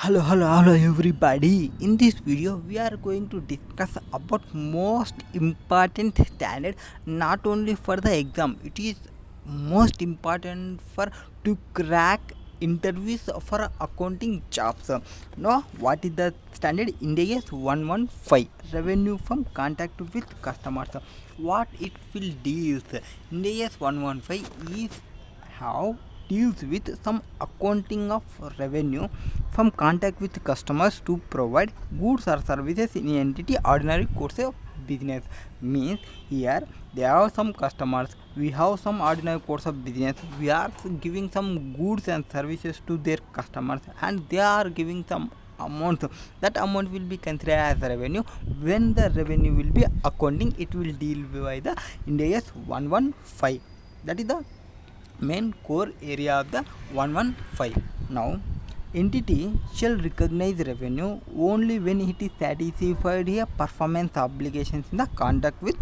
Hello everybody. In this video we are going to discuss about most important standard not only for the exam, it is most important for to crack interviews for accounting jobs. Now what is the standard? TDS 115, revenue from contact with customers. What it will deals? TDS 115 is how deals with some accounting of revenue from contact with customers to provide goods or services in entity ordinary course of business. Means here there are some customers, we have some ordinary course of business, we are giving some goods and services to their customers and they are giving some amount. That amount will be considered as revenue. When the revenue will be accounting, it will deal by the Ind-AS 115. That is the main core area of the 115. Now entity shall recognize revenue only when it is satisfied a performance obligations in the contact with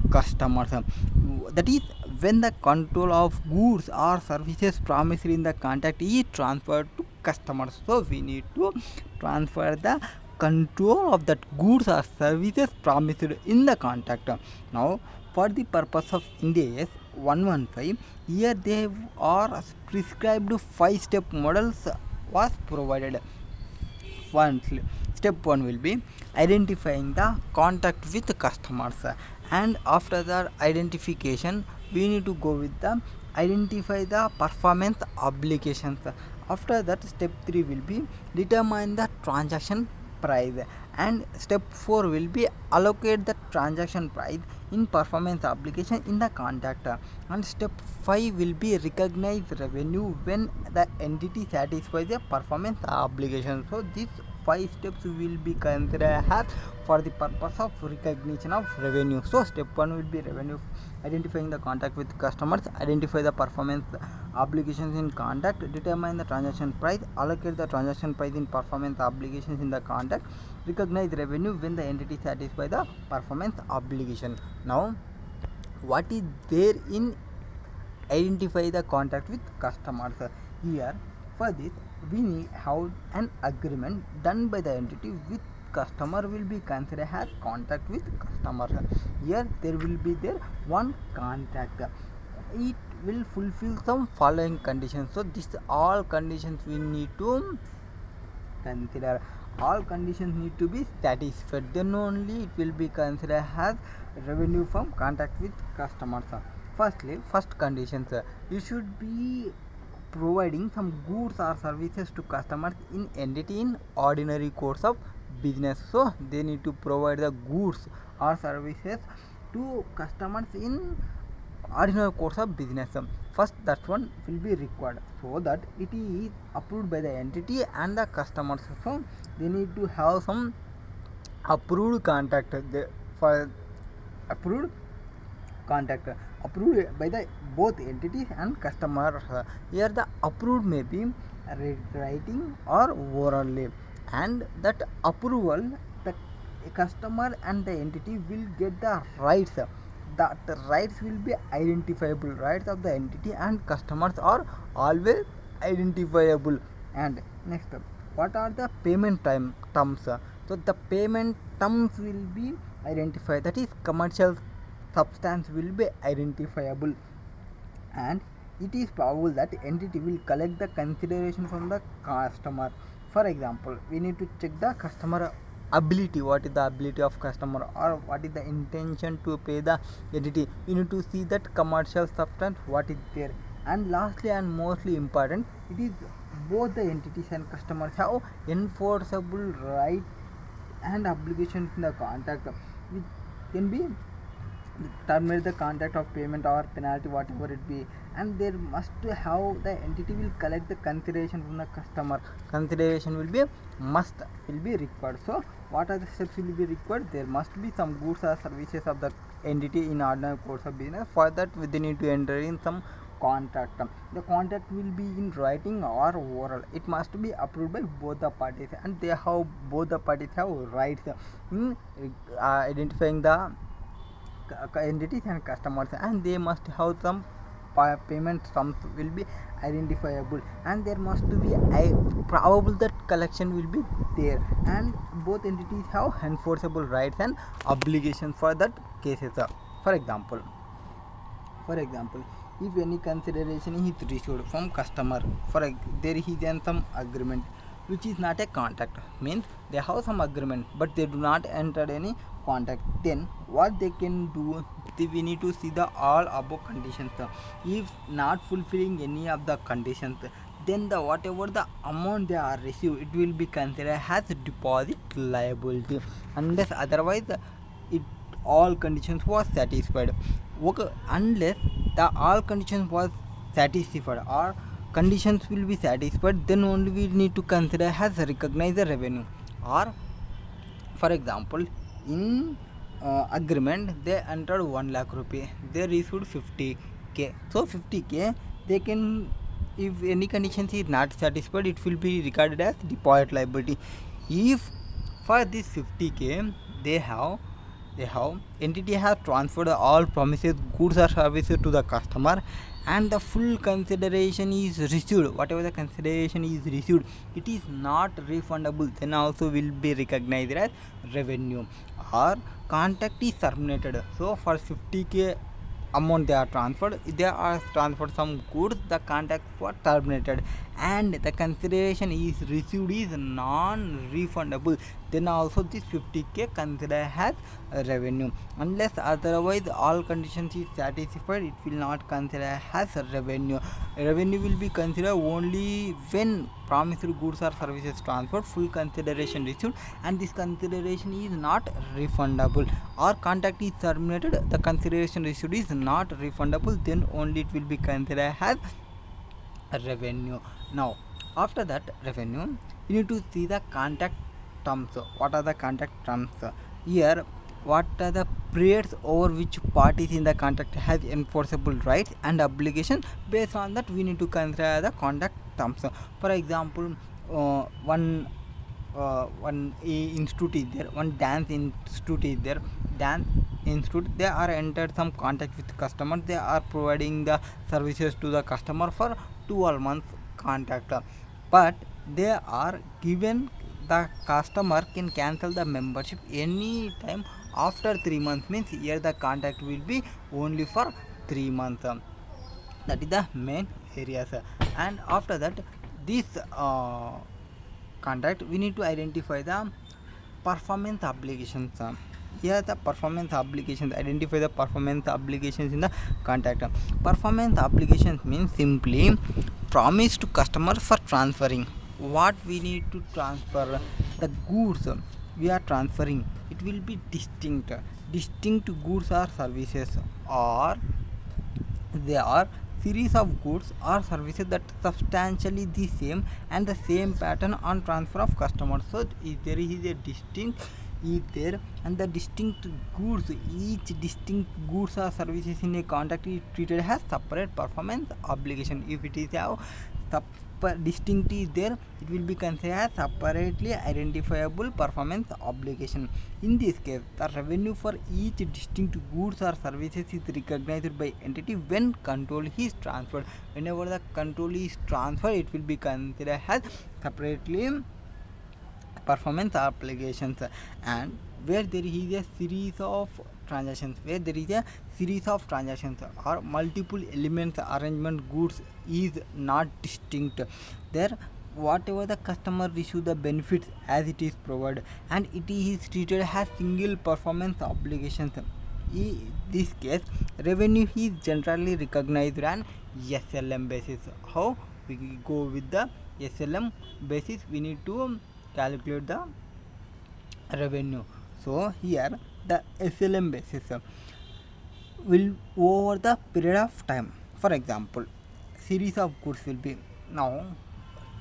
customers. That is when the control of goods or services promised in the contract is transferred to customers. So we need to transfer the control of that goods or services promised in the contract. Now for the purpose of Ind-AS 115, here they are prescribed 5-step models was provided. Step 1 will be identifying the contact with customers, and after that identification we need to go with the identify the performance obligations. After that step 3 will be determine the transaction price, and step 4 will be allocate the transaction price in performance obligation in the contract, and step 5 will be recognize revenue when the entity satisfies the performance obligation. So these 5 steps will be considered as for the purpose of recognition of revenue. So step 1 will be revenue, identifying the contact with customers, identify the performance obligations in contract, determine the transaction price, allocate the transaction price in performance obligations in the contract, recognize revenue when the entity satisfies the performance obligation. Now what is there in identify the contact with customers? Here for this we need have an agreement done by the entity with customer will be considered as contact with customer. Here there will be there one contract, it will fulfill some following conditions. So this all conditions we need to consider. All conditions need to be satisfied, then only it will be considered as revenue from contact with customers. Firstly, first conditions, you should be providing some goods or services to customers in entity in ordinary course of business. So they need to provide the goods or services to customers in ordinary course of business. First that one will be required so that it is approved by the entity and the customers. So they need to have some approved contract, for approved contract approved by the both entities and customers. Here the approved may be writing or orally, and that approval the customer and the entity will get the rights. That rights will be identifiable, rights of the entity and customers are always identifiable. And next, what are the payment terms? So the payment terms will be identified, that is commercial substance will be identifiable, and it is probable that entity will collect the consideration from the customer. For example, we need to check the customer ability, what is the ability of customer or what is the intention to pay the entity. We need to see that commercial substance what is there. And lastly and mostly important, it is both the entities and customers have enforceable right and obligations in the contract, which can be terminate the contract of payment or penalty whatever it be, and there must have the entity will collect the consideration from the customer. Consideration will be must will be required. So what are the steps will be required? There must be some goods or services of the entity in ordinary course of business. For that they need to enter in some contract. The contract will be in writing or oral, it must be approved by both the parties, and they have both the parties have rights in identifying the entities and customers, and they must have some payment sums will be identifiable, and there must be a probable that collection will be there, and both entities have enforceable rights and obligations for that cases. For example, if any consideration is received from customer, there is some agreement which is not a contract, means they have some agreement but they do not enter any contract, then what they can do, we need to see the all above conditions. If not fulfilling any of the conditions, then the whatever the amount they are received, it will be considered as deposit liability, unless otherwise it all conditions was satisfied. Okay, unless the all conditions was satisfied or conditions will be satisfied, then only we need to consider as recognize the revenue. Or for example, in agreement they entered 1 lakh rupee, they received 50k, so 50k they can, if any conditions is not satisfied, it will be regarded as deposit liability. If for this 50k they have entity has transferred all promises, goods or services to the customer, and the full consideration is received, whatever the consideration is received, it is not refundable, then also will be recognized as revenue. Or contract is terminated, so for 50k amount they are transferred some goods, the contract was terminated and the consideration is received is non-refundable, then also this 50k considered as revenue. Unless otherwise all conditions is satisfied, it will not consider as revenue. Revenue will be considered only when promised goods or services transferred, full consideration received, and this consideration is not refundable. Or contract is terminated, the consideration received is not refundable, then only it will be considered as revenue. Now after that revenue, you need to see the contract terms. What are the contract terms? Here, what are the periods over which parties in the contract have enforceable rights and obligations? Based on that, we need to consider the contract terms. For example, one institute is there, one dance institute is there, dance institute, they are entered some contract with customers, they are providing the services to the customer for 12 months contract, but they are given the customer can cancel the membership any time after 3 months, means here the contract will be only for 3 months. That is the main areas. And after that, this contract, we need to identify the performance obligations. Here the performance obligations, identify the performance obligations in the contract. Performance obligations means simply promise to customer for transferring. What we need to transfer, the goods we are transferring, it will be distinct goods or services, or they are series of goods or services that substantially the same and the same pattern on transfer of customers. So if there is a distinct is there, and the distinct goods, each distinct goods or services in a contract is treated as separate performance obligation. If it is have distinct is there, it will be considered as separately identifiable performance obligation. In this case, the revenue for each distinct goods or services is recognized by entity when control is transferred. Whenever the control is transferred, it will be considered as separately performance obligations. And where there is a series of transactions, or multiple elements arrangement goods is not distinct, there whatever the customer receive the benefits as it is provided, and it is treated as single performance obligations. In this case, revenue is generally recognized on SLM basis. How we go with the SLM basis, we need to calculate the revenue. So here the SLM basis will over the period of time. For example, series of goods will be, now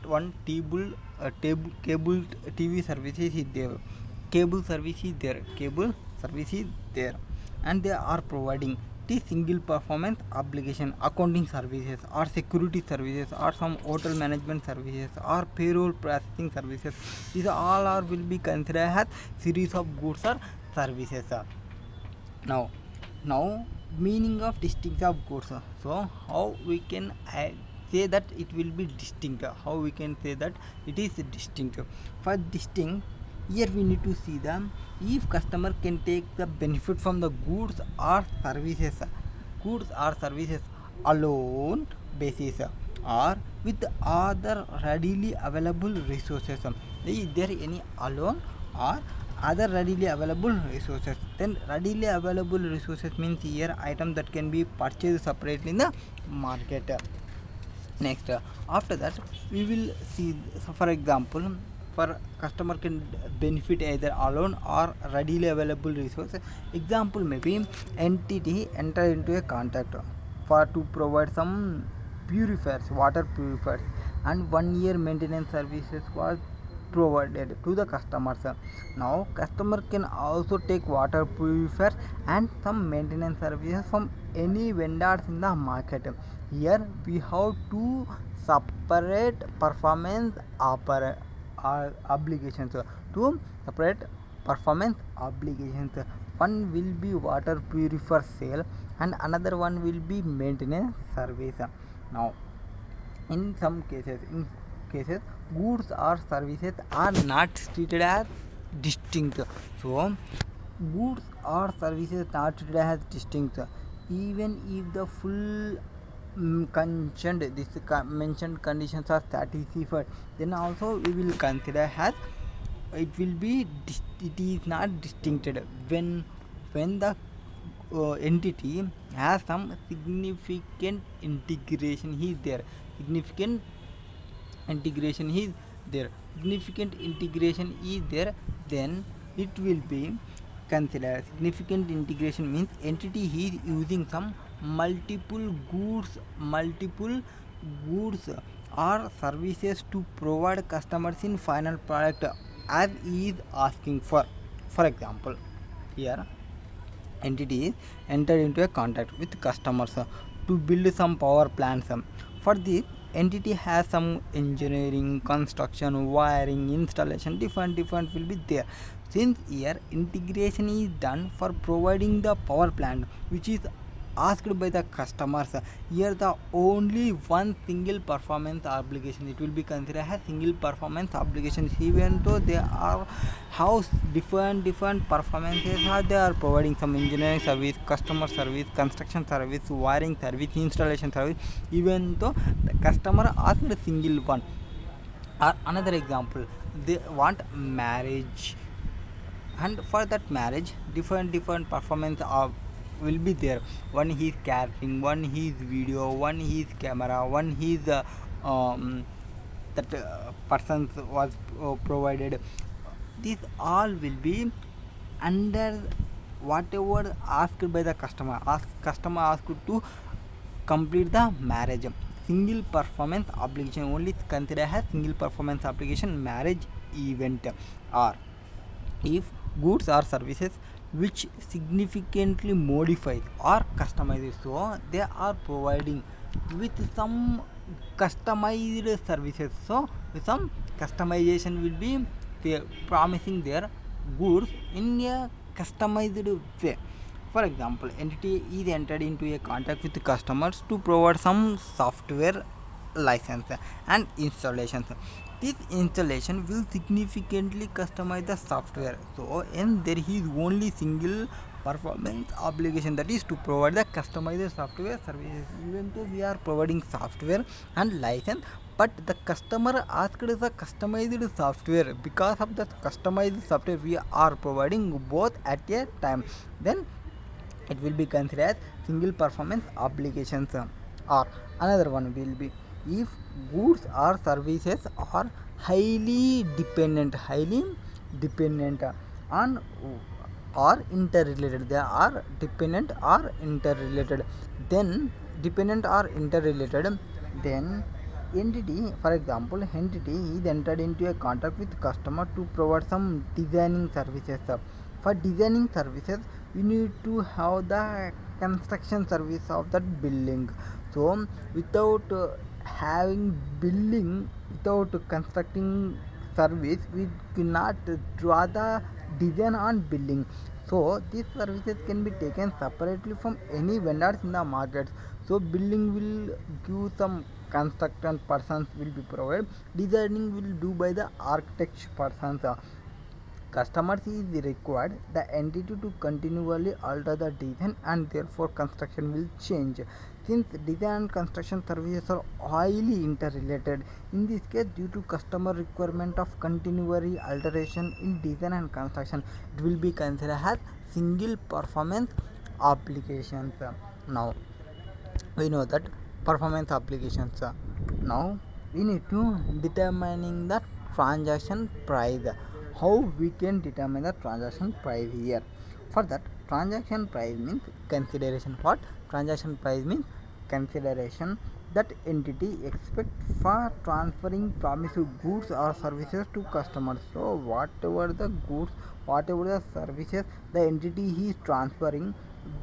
one cable TV services is there, cable service is there, and they are providing the single performance obligation, accounting services or security services or some hotel management services or payroll processing services. These all are will be considered as series of goods or services. Now meaning of distinct of goods. So how we can say that it will be distinct, how we can say that it is distinct. For distinct, here we need to see the if customer can take the benefit from the goods or services alone basis or with other readily available resources. Is there any alone or other readily available resources? Then readily available resources means here item that can be purchased separately in the market. Next, after that we will see, so for example, for customer can benefit either alone or readily available resource. Example maybe entity enter into a contract for to provide some purifiers, water purifiers, and 1 year maintenance services was provided to the customers. Now customer can also take water purifiers and some maintenance services from any vendors in the market. Here we have two separate performance obligations. Two separate performance obligations. One will be water purifier sale and another one will be maintenance service. Now in some cases goods or services are not treated as distinct. So goods or services not treated as distinct even if the full mentioned conditions are satisfied, then also we will consider as it will be it is not distincted when the entity has some significant integration is there. significant integration is Significant integration is there, then it will be considered. Significant integration means entity is using some multiple goods or services to provide customers in final product as is asking for. For example, here entity is entered into a contract with customers to build some power plants. For this, entity has some engineering, construction, wiring, installation, different will be there. Since here integration is done for providing the power plant which is asked by the customers, here the only one single performance obligation, it will be considered as single performance obligations, even though they are how different performances are they are providing some engineering service, customer service, construction service, wiring service, installation service, even though the customer asked a single one. Or another example, they want marriage, and for that marriage different performance of will be there. One is catering, one is video, one is camera, one is that persons was provided. These all will be under whatever asked by the customer asked to complete the marriage. Single performance obligation only considered as single performance obligation marriage event. Or if goods or services which significantly modified or customized, so they are providing with some customized services, so with some customization will be they promising their goods in a customized way. For example, entity is entered into a contract with customers to provide some software license and installations. This installation will significantly customize the software. So, and there is only single performance obligation, that is to provide the customized software services. Even though we are providing software and license, but the customer asked the customized software. Because of the customized software, we are providing both at a time. Then it will be considered as single performance obligations. Or another one will be if goods or services are highly dependent on or interrelated, they are dependent or interrelated, then entity, for example, entity is entered into a contract with customer to provide some designing services. For designing services, we need to have the construction service of that building. So without having building, without constructing service, we cannot draw the design on building. So these services can be taken separately from any vendors in the market. So building will give some construction persons will be provided, designing will do by the architect persons. Customers is required the entity to continually alter the design, and therefore construction will change. Since design and construction services are highly interrelated, in this case due to customer requirement of continually alteration in design and construction, it will be considered as single performance applications. Now we know that performance applications. Now we need to determining the transaction price. How we can determine the transaction price here? For that, transaction price means consideration. What transaction price means? Consideration that entity expects for transferring promised goods or services to customers. So whatever the goods, whatever the services the entity is transferring,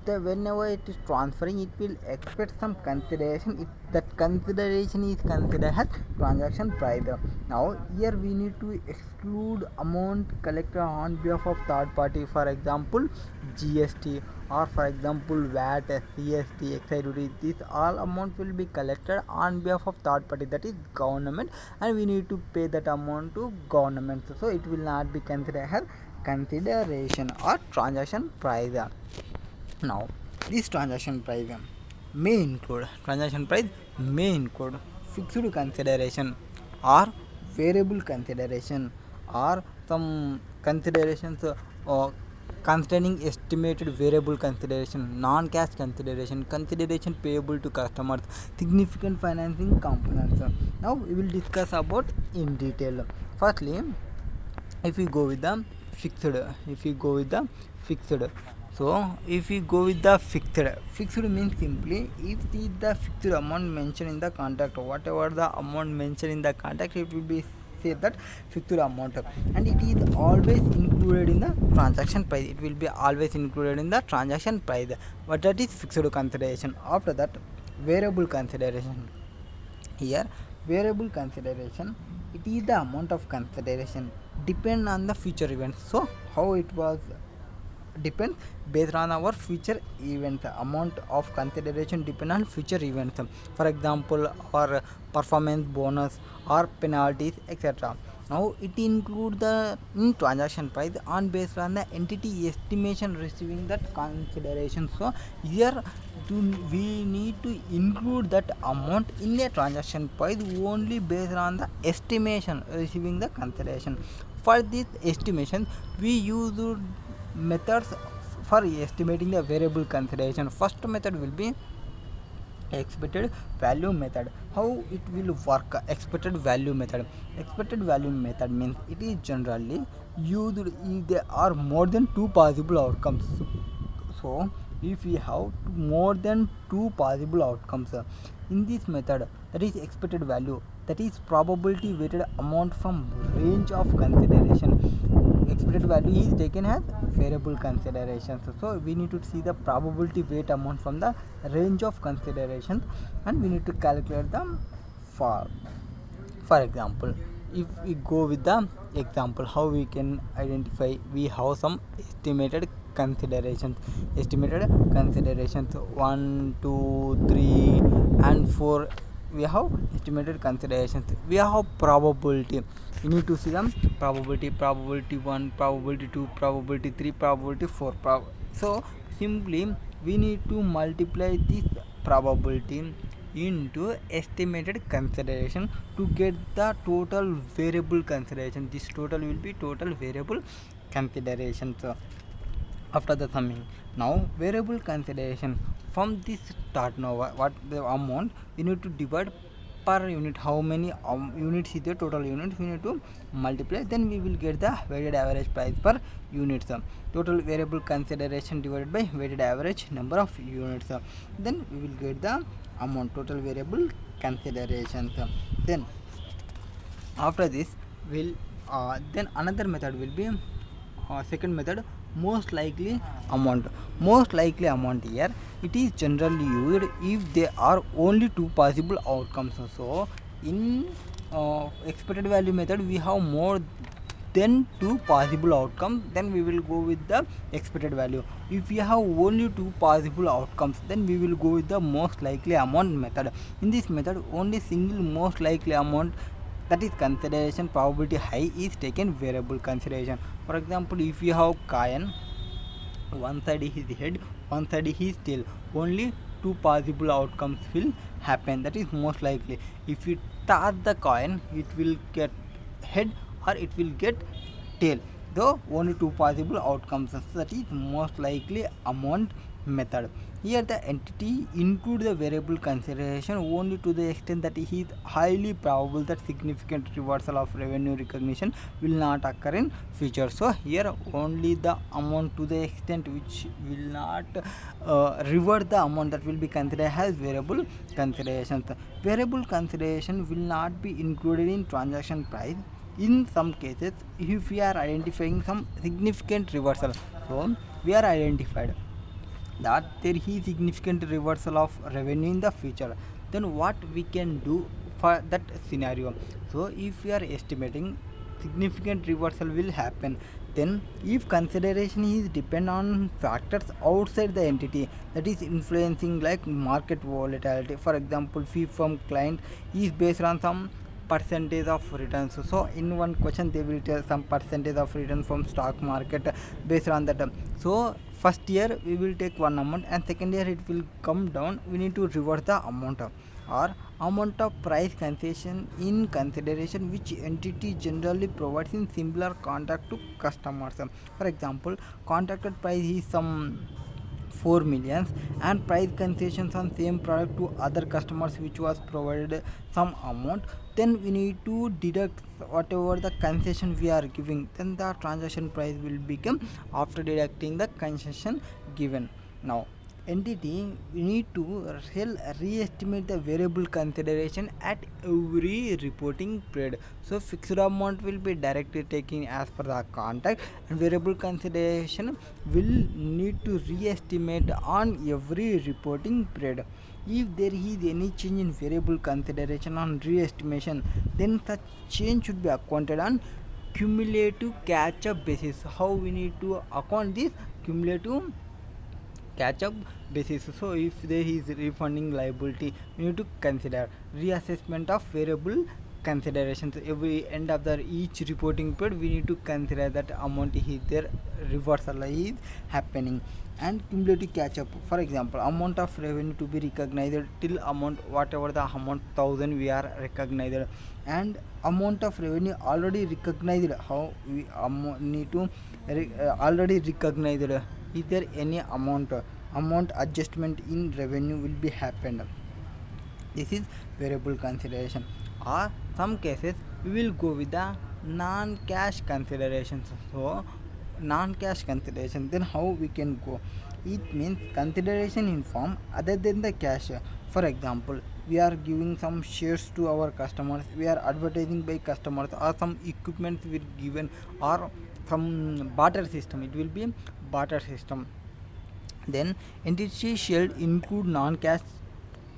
the whenever it is transferring, it will expect some consideration. That consideration is considered as transaction price. Now here we need to exclude amount collected on behalf of third party, for example GST, or for example VAT, CST, excise duty. This all amount will be collected on behalf of third party, that is government, and we need to pay that amount to government. So it will not be considered as consideration or transaction price. Now this transaction price may include fixed consideration or variable consideration, or some considerations concerning estimated variable consideration, non-cash consideration, consideration payable to customers, significant financing components. Now we will discuss about in detail. Firstly, if we go with the fixed, so if we go with the fixed means simply if the fixed amount mentioned in the contract, whatever the amount mentioned in the contract, it will be say that fixed amount, and it is always included in the transaction price. It will be always included in the transaction price. But that is fixed consideration. After that, variable consideration. Here variable consideration, it is the amount of consideration depend on the future events. So how it was depends based on our future events. Amount of consideration depend on future events, for example our performance bonus or penalties, etc. Now it include the transaction price on based on the entity estimation receiving that consideration. So here we need to include that amount in a transaction price only based on the estimation receiving the consideration. For this estimation we use methods for estimating the variable consideration. First method will be expected value method. How it will work? Expected value method means it is generally used if there are more than two possible outcomes. So if we have more than two possible outcomes in this method, that is expected value, that is probability weighted amount from range of consideration. Expected value is taken as variable considerations. So we need to see the probability weight amount from the range of considerations, and we need to calculate them. For example, if we go with the example, how we can identify, we have some estimated considerations 1, 2, 3 and 4. We have estimated considerations. We have probability. We need to see them probability 1, probability 2, probability 3, probability 4. So simply we need to multiply this probability into estimated consideration to get the total variable consideration. This total will be total variable consideration. So after the summing, now variable consideration from this turnover, what the amount we need to divide per unit, how many units is the total units, we need to multiply, then we will get the weighted average price per unit. Total variable consideration divided by weighted average number of units, then we will get the amount, total variable considerations. Then after this will then another method will be second method, most likely amount. Here it is generally used if there are only two possible outcomes. So in expected value method we have more then two possible outcomes, then we will go with the expected value. If we have only two possible outcomes, then we will go with the most likely amount method. In this method, only single most likely amount, that is consideration probability high, is taken variable consideration. For example, if you have coin, one side is head, one side is tail, only two possible outcomes will happen, that is most likely. If you toss the coin, it will get head or it will get tail, though only two possible outcomes, that is most likely amount method. Here the entity include the variable consideration only to the extent that it is highly probable that significant reversal of revenue recognition will not occur in future. So here only the amount to the extent which will not revert the amount, that will be considered as variable considerations. Variable consideration will not be included in transaction price in some cases if we are identifying some significant reversal. So we are identified that there is significant reversal of revenue in the future, then what we can do for that scenario? So if we are estimating significant reversal will happen, then if consideration is depend on factors outside the entity, that is influencing like market volatility, for example fee from client is based on some percentage of returns. So in one question they will tell some percentage of return from stock market based on that. So first year we will take one amount and second year it will come down, we need to revert the amount or amount of price concession in consideration which entity generally provides in similar contract to customers. For example, contracted price is some 4 millions and price concessions on same product to other customers which was provided some amount, then we need to deduct whatever the concession we are giving, then the transaction price will become after deducting the concession given. Now entity, we need to re-estimate the variable consideration at every reporting period. So fixed amount will be directly taken as per the contract and variable consideration will need to re-estimate on every reporting period. If there is any change in variable consideration on re-estimation, then such change should be accounted on cumulative catch-up basis. How we need to account this cumulative catch-up basis? So if there is refunding liability, we need to consider reassessment of variable considerations. Every end of the each reporting period we need to consider that amount is there, reversal is happening. And cumulative catch-up, for example amount of revenue to be recognized till amount whatever the amount 1000 we are recognized, and amount of revenue already recognized, how we need to already recognized, is there any amount adjustment in revenue will be happened, this is variable consideration. Or some cases we will go with the non-cash considerations. So non-cash consideration, then how we can go? It means consideration in form other than the cash. For example, we are giving some shares to our customers, we are advertising by customers, or some equipment will given, or some barter system, it will be barter system. Then entity shall include non-cash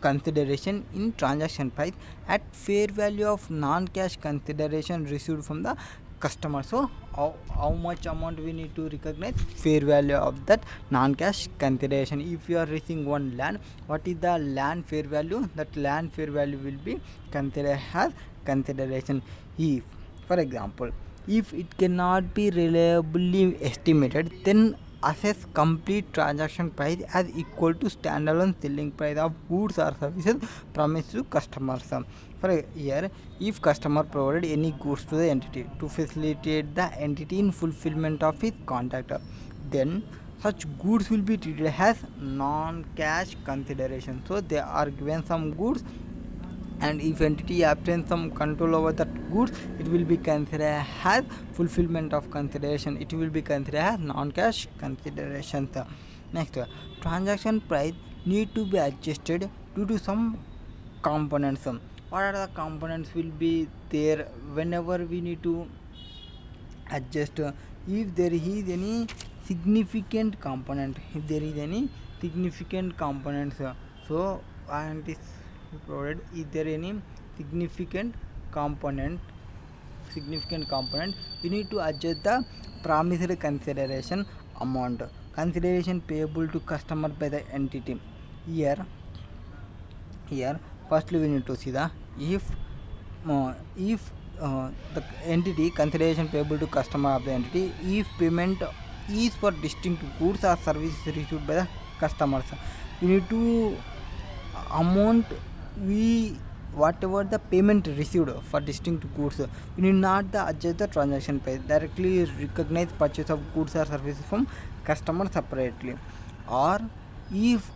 consideration in transaction price at fair value of non-cash consideration received from the customer. So how much amount we need to recognize? Fair value of that non-cash consideration. If you are receiving one land, what is the land fair value? That land fair value will be considered as consideration. If, for example, if it cannot be reliably estimated, then assess complete transaction price as equal to standalone selling price of goods or services promised to customers. For a year, if customer provided any goods to the entity to facilitate the entity in fulfillment of its contract, then such goods will be treated as non-cash consideration. So they are given some goods, and if entity obtains some control over that goods, it will be considered as fulfillment of consideration, it will be considered as non-cash considerations. Next, transaction price need to be adjusted due to some components. What are the components will be there whenever we need to adjust? If there is any significant component, so and this provided, is there any significant component significant component, we need to adjust the promised consideration amount, consideration payable to customer by the entity. Here here firstly we need to see the if the entity consideration payable to customer of the entity, if payment is for distinct goods or services received by the customers, we need to amount we whatever the payment received for distinct goods, we need not the adjust the transaction price, directly recognize purchase of goods or services from customer separately. Or if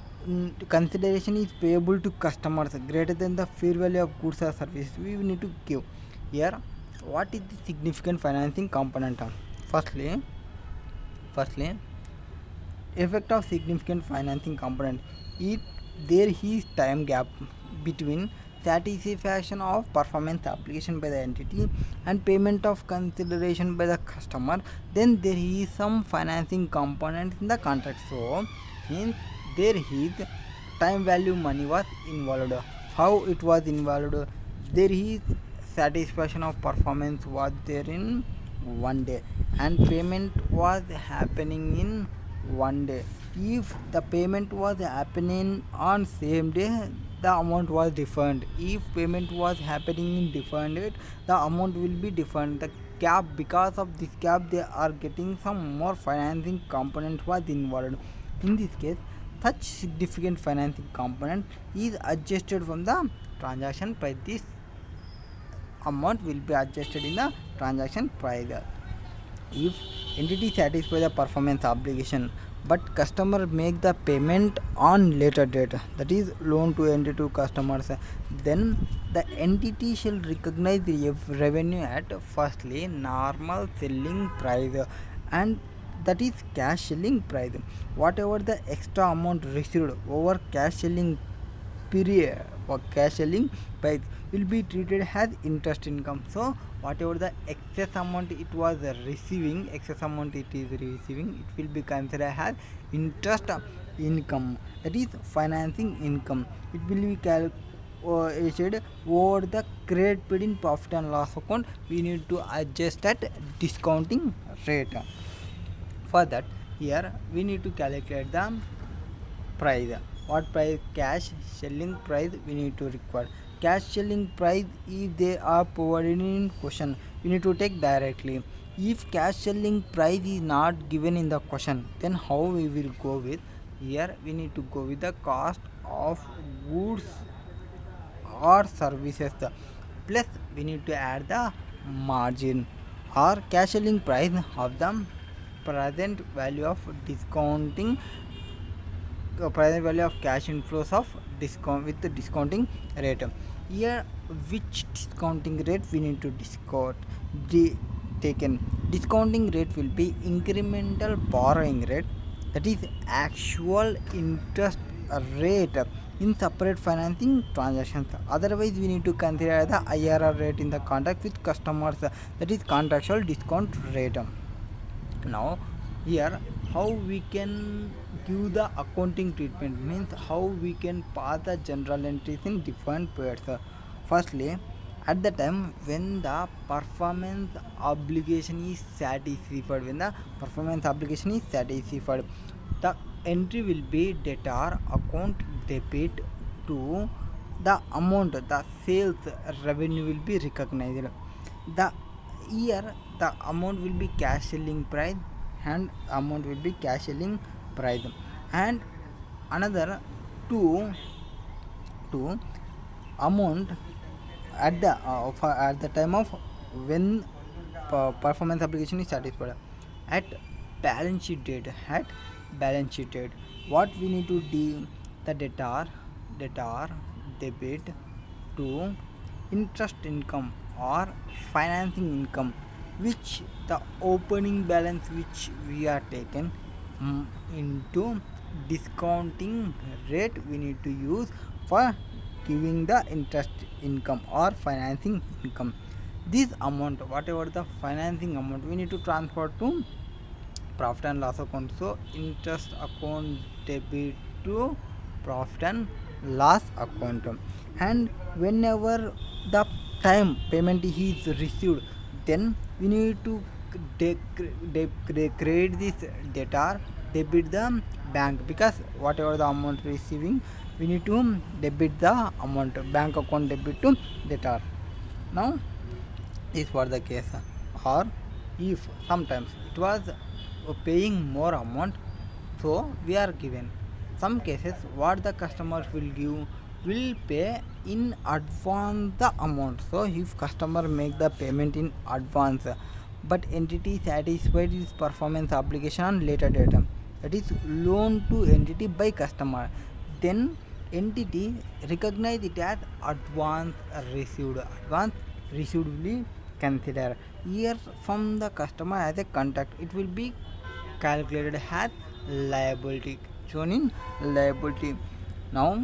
consideration is payable to customers greater than the fair value of goods or services, we need to give. Here what is the significant financing component? Firstly effect of significant financing component, if there is time gap between satisfaction of performance obligation by the entity and payment of consideration by the customer, then there is some financing component in the contract. So means there is time value money was involved. How it was involved? There is satisfaction of performance was there in one day and payment was happening in one day. If the payment was happening on same day, the amount was different. If payment was happening in different date, the amount will be different. The gap, because of this gap, they are getting some more financing component was involved. In this case, such significant financing component is adjusted from the transaction price. This amount will be adjusted in the transaction price. If entity satisfy the performance obligation but customer make the payment on later date, that is loan to entity to customers, then the entity shall recognize the revenue at firstly normal selling price, and that is cash selling price. Whatever the extra amount received over cash selling period or cash selling price will be treated as interest income. So whatever the excess amount it was receiving, it will be considered as interest income, that is financing income. It will be calculated over the credit paid in profit and loss account. We need to adjust that discounting rate. For that, here we need to calculate the price. What price? Cash selling price we need to require. Cash selling price, if they are provided in question, we need to take directly. If cash selling price is not given in the question, then how we will go with? Here we need to go with the cost of goods or services, plus we need to add the margin or cash selling price of the present value of discounting, present value of cash inflows of discount with the discounting rate. Here which discounting rate we need to taken? Discounting rate will be incremental borrowing rate, that is actual interest rate in separate financing transactions. Otherwise we need to consider the IRR rate in the contract with customers, that is contractual discount rate. Now here how we can give the accounting treatment, means how we can pass the general entries in different periods. Firstly, at the time when the performance obligation is satisfied, the entry will be debtor account debit to the amount, the sales revenue will be recognized. The here the amount will be cash selling price and amount will be cash selling price. And another two amount at the time of when performance obligation is satisfied, at balance sheet date. What we need to do? The debtor debit to interest income or financing income, which the opening balance which we are taken into discounting rate we need to use for giving the interest income or financing income. This amount, whatever the financing amount, we need to transfer to profit and loss account. So interest account debit to profit and loss account. And whenever the time payment is received, then we need to create this data, debit the bank, because whatever the amount receiving, we need to debit the amount, bank account debit to debtor. Now is for the case, or if sometimes it was paying more amount, so we are given some cases what the customers will give, will pay in advance the amount. So if customer make the payment in advance but entity satisfied its performance obligation on later date, that is loan to entity by customer, then entity recognize it as advance received. Advance received will be consider here from the customer as a contract, it will be calculated as liability, shown in liability. Now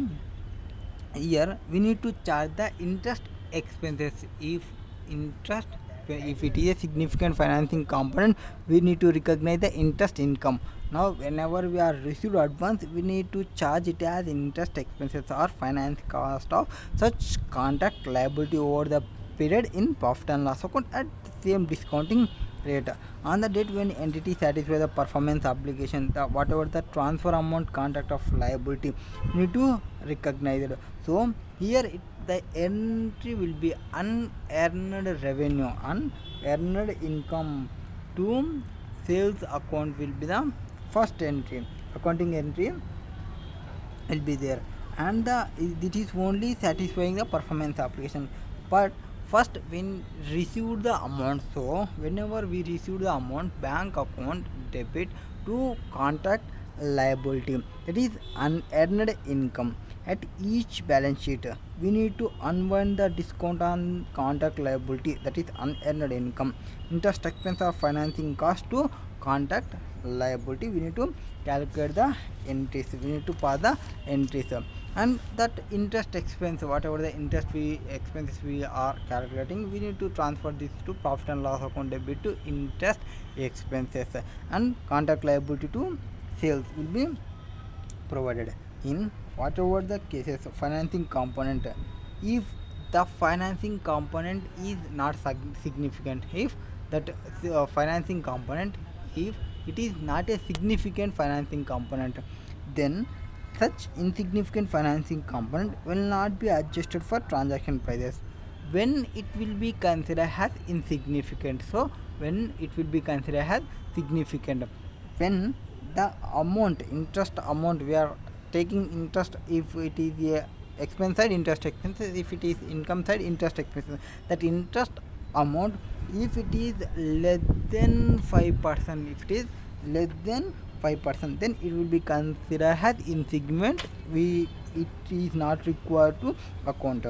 here we need to charge the interest expenses. If it is a significant financing component, we need to recognize the interest income. Now whenever we are received advance, we need to charge it as interest expenses or finance cost of such contract liability over the period in profit and loss account at same discounting rate. On the date when entity satisfies the performance obligation, whatever the transfer amount contract of liability need to recognize it. So here the entry will be unearned revenue, unearned income to sales account will be the first entry, accounting entry will be there, and it is only satisfying the performance application. But first when received the amount, so whenever we receive the amount, bank account debit to contract liability, that is unearned income. At each balance sheet we need to unwind the discount on contract liability, that is unearned income, interest expense of financing cost to contract liability. We need to calculate the entries, we need to pass the entries, and that interest expense, whatever the interest expenses we are calculating, we need to transfer this to profit and loss account debit to interest expenses, and contract liability to sales will be provided. In whatever the cases financing component, if the financing component is not significant, if that financing component, if it is not a significant financing component, then such insignificant financing component will not be adjusted for transaction prices. When it will be considered as insignificant, so when it will be considered as significant, when the amount, interest amount, we are taking interest, if it is a expense side, interest expenses, if it is income side, interest expenses, that interest amount, if it is less than 5%, if it is less than 5%, then it will be considered as insignificant, it is not required to account.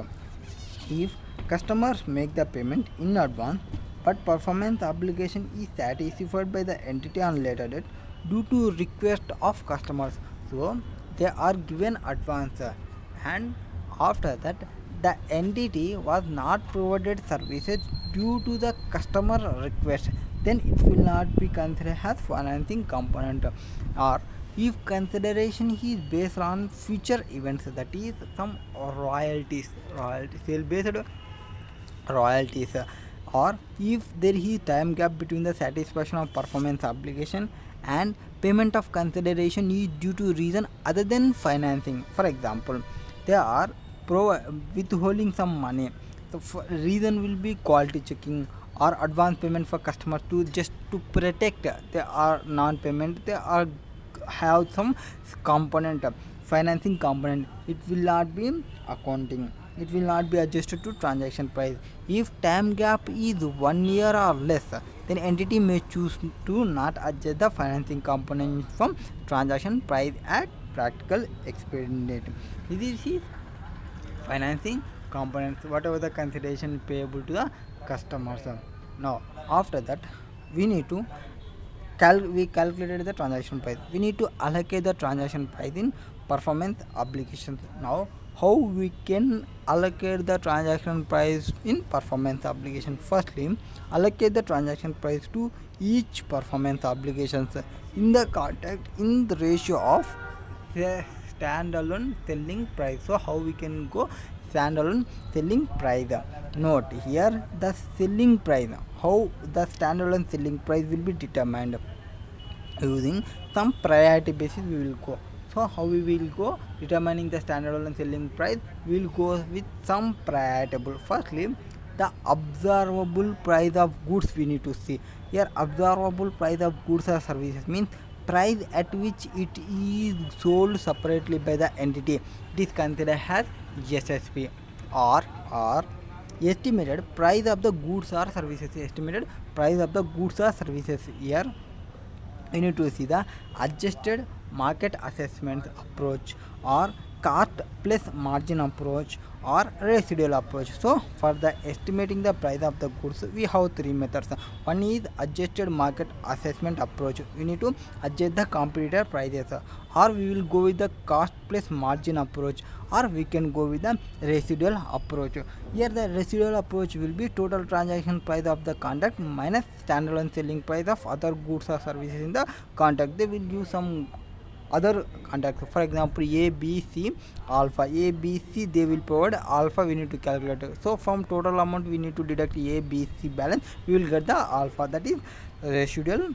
If customers make the payment in advance but performance obligation is satisfied by the entity on later date due to request of customers, so they are given advance, and after that the entity was not provided services due to the customer request, then it will not be considered as financing component. Or if consideration is based on future events, that is some royalties, sale based royalties, or if there is time gap between the satisfaction of performance obligation and payment of consideration is due to reason other than financing. For example, they are withholding some money, the reason will be quality checking or advance payment for customers to just to protect they are non-payment, they are have some component, financing component, it will not be accounting, it will not be adjusted to transaction price. If time gap is 1 year or less, then entity may choose to not adjust the financing component from transaction price at practical expedient. This is financing components, whatever the consideration payable to the customers. Now after that we need to we calculated the transaction price, we need to allocate the transaction price in performance obligations. Now how we can allocate the transaction price in performance obligation? Firstly, allocate the transaction price to each performance obligations in the contact in the ratio of standalone selling price. So how we can go standalone selling price. Note here the selling price, how the standalone selling price will be determined using some priority basis we will go. So how we will go determining the standalone selling price, we will go with some priority table. Firstly, the observable price of goods we need to see. Here observable price of goods or services means price at which it is sold separately by the entity. It is considered as SSP. Or estimated price of the goods or services. Estimated price of the goods or services. Here you need to see the adjusted market assessment approach, or cost plus margin approach, or residual approach. So for the estimating the price of the goods, we have three methods. One is adjusted market assessment approach. We need to adjust the competitor prices, or we will go with the cost plus margin approach, or we can go with the residual approach. Here the residual approach will be total transaction price of the contract minus standalone selling price of other goods or services in the contract. They will use some other contracts, for example A, B, C, alpha. A, B, C, they will provide alpha, we need to calculate. So from total amount we need to deduct A, B, C balance, we will get the alpha, that is residual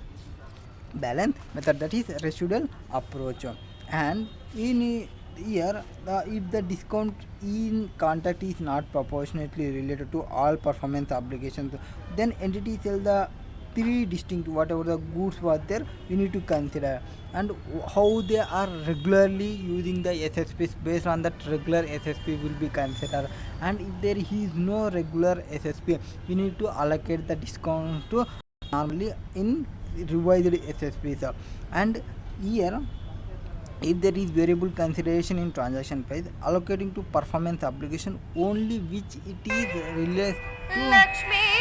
balance method, that is residual approach. And in here if the discount in contract is not proportionately related to all performance obligations, then entity sell the three distinct whatever the goods were there, we need to consider, and how they are regularly using the SSPs. Based on that regular SSP will be considered, and if there is no regular SSP, we need to allocate the discount to normally in revised SSPs. And here if there is variable consideration in transaction price, allocating to performance obligation only which it is related to